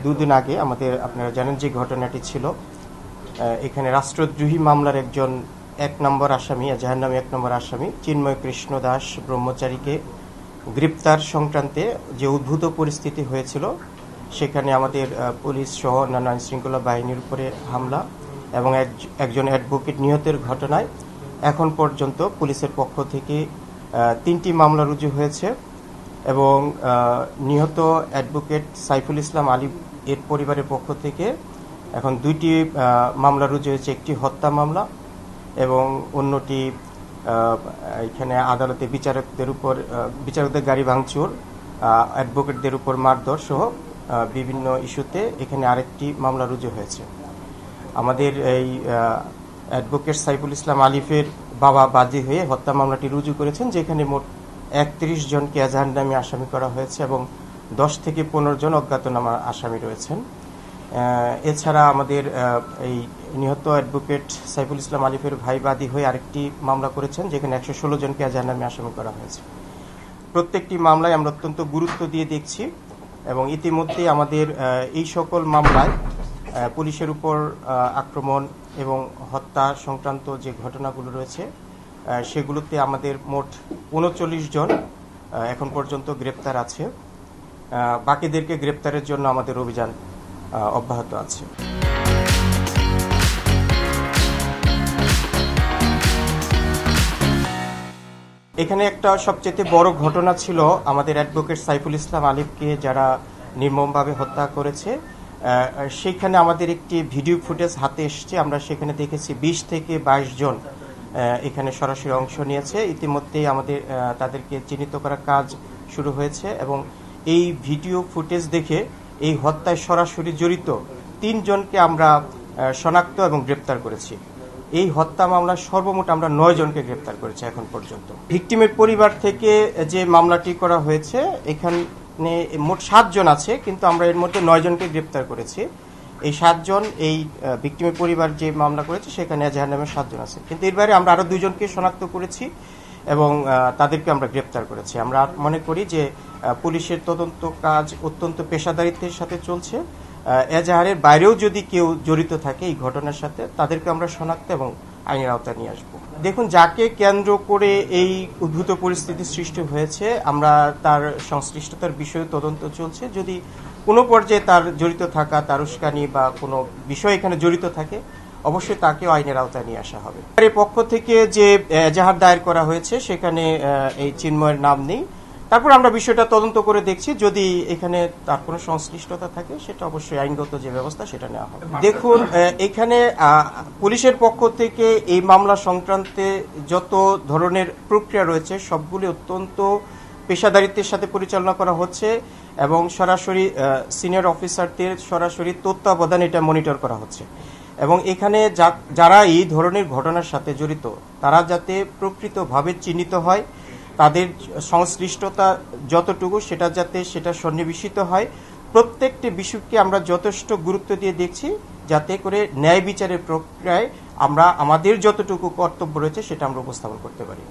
দুদিন আগে আমাদের আপনারা জানেন যে ঘটনাটি ছিল, এখানে রাষ্ট্রদ্রোহী মামলার একজন 1 নম্বর আসামি, এজাহার নামে 1 নম্বর আসামি চিন্ময় কৃষ্ণ দাস ব্রহ্মচারীকে গ্রেপ্তার সংক্রান্তে যে উদ্ভূত পরিস্থিতি হয়েছিল, সেখানে আমাদের পুলিশ সহ অন্যান্য আইনশৃঙ্খলা বাহিনীর উপরে হামলা এবং একজন অ্যাডভোকেট নিহতের ঘটনায় এখন পর্যন্ত পুলিশের পক্ষ থেকে 3টি মামলা রুজু হয়েছে এবং নিহত অ্যাডভোকেট সাইফুল ইসলাম আলী এর পরিবারের পক্ষ থেকে এখন 2টি মামলা রুজু হয়েছে। একটি হত্যা মামলা এবং অন্যটি এখানে আদালতে বিচারকদের গাড়ি ভাঙচুর, অ্যাডভোকেটদের উপর মারধর সহ বিভিন্ন ইস্যুতে এখানে আরেকটি মামলা রুজু হয়েছে। আমাদের এই অ্যাডভোকেট সাইফুল ইসলাম আলিফের বাবা বাদী হয়ে হত্যা মামলাটি রুজু করেছেন, যেখানে মোট 31 জনকে এজাহার নামে আসামি করা হয়েছে এবং 10 থেকে 15 জন অজ্ঞাতনামা আসামি রয়েছেন। এছাড়া আমাদের এই নিহত অ্যাডভোকেট সাইফুল ইসলাম আলিফের ভাই বাদী হয়ে আরেকটি মামলা করেছেন, যেখানে 116 জনকে এজাহার নামে আসামি করা হয়েছে। প্রত্যেকটি মামলায় আমরা অত্যন্ত গুরুত্ব দিয়ে দেখছি এবং ইতিমধ্যে আমাদের এই সকল মামলায় পুলিশের উপর আক্রমণ এবং হত্যা সংক্রান্ত যে ঘটনাগুলো রয়েছে সেগুলোতে আমাদের মোট 39 জন এখন পর্যন্ত গ্রেপ্তার আছে। বাকিদেরকে গ্রেপ্তারের জন্য আমাদের অভিযান অব্যাহত আছে। এখানে একটা সবচেয়ে বড় ঘটনা ছিল, আমাদের অ্যাডভোকেট সাইফুল ইসলাম আলিফকে যারা নির্মমভাবে হত্যা করেছে, সেখানে আমাদের একটি ভিডিও ফুটেজ হাতে এসেছে। আমরা সেখানে দেখেছি 20 থেকে 22 জন এখানে সরাসরি অংশ নিয়েছে। ইতিমধ্যেই আমাদের তাদেরকে চিহ্নিত করার কাজ শুরু হয়েছে এবং এই ভিডিও ফুটেজ দেখে এই হত্যায় সরাসরি জড়িত 3 জনকে আমরা শনাক্ত এবং গ্রেপ্তার করেছি। এই হত্যা মামলায় সর্বমোট আমরা 9 জনকে গ্রেপ্তার করেছি এখন পর্যন্ত। ভিকটিমের পরিবার থেকে যে মামলাটি করা হয়েছে, এখানে মোট 7 জন আছে, কিন্তু আমরা এর মধ্যে 9 জনকে গ্রেপ্তার করেছি। এই 7 জন এই ভিকটিমের পরিবার যে মামলা করেছে সেখানে এজাহার নামে 7 জন আছে, কিন্তু এর বাইরে আমরা আরো 2 জনকে শনাক্ত করেছি এবং তাদেরকে আমরা গ্রেপ্তার করেছি। আমরা মনে করি যে পুলিশের তদন্ত কাজ অত্যন্ত পেশাদারিত্বের সাথে চলছে। এজাহারের বাইরেও যদি কেউ জড়িত থাকে এই ঘটনার সাথে, তাদেরকে আমরা শনাক্ত এবং আইনের আওতায় নিয়ে আসবো। দেখুন, যাকে কেন্দ্র করে এই উদ্ভূত পরিস্থিতি সৃষ্টি হয়েছে, আমরা তার সংশ্লিষ্টতার বিষয়ে তদন্ত চলছে। যদি কোনো পর্যায়ে তার জড়িত থাকা, তার উস্কানি বা কোনো বিষয় এখানে জড়িত থাকে, অবশ্যই তাকেও আইনের আওতায় নিয়ে আসা হবে। এর পক্ষ থেকে যে এজাহার দায়ের করা হয়েছে সেখানে এই চিন্ময়ের নাম নেই। তারপর আমরা বিষয়টা তদন্ত করে দেখছি, যদি এখানে তার কোনো সংশ্লিষ্টতা থাকে সেটা অবশ্যই আইনগত যে ব্যবস্থা সেটা নেওয়া হবে। দেখুন, এখানে পুলিশের পক্ষ থেকে এই মামলা সংক্রান্তে যত ধরনের প্রক্রিয়া রয়েছে সবগুলি অত্যন্ত পেশাদারিত্বের সাথে পরিচালনা করা হচ্ছে এবং সরাসরি সিনিয়র অফিসারদের সরাসরি তত্ত্বাবধানে এটা মনিটর করা হচ্ছে এবং এখানে যারা এই ধরনের ঘটনার সাথে জড়িত তারা যাতে প্রকৃতভাবে চিহ্নিত হয়, তাদের সংশ্লিষ্টতা যতটুকু সেটা সন্নিবেশিত হয়। প্রত্যেকটি বিষয়কে আমরা যথেষ্ট গুরুত্ব দিয়ে দেখছি, যাতে করে ন্যায় বিচারের প্রক্রিয়ায় আমরা আমাদের যতটুকু কর্তব্য রয়েছে সেটা আমরা উপস্থাপন করতে পারি।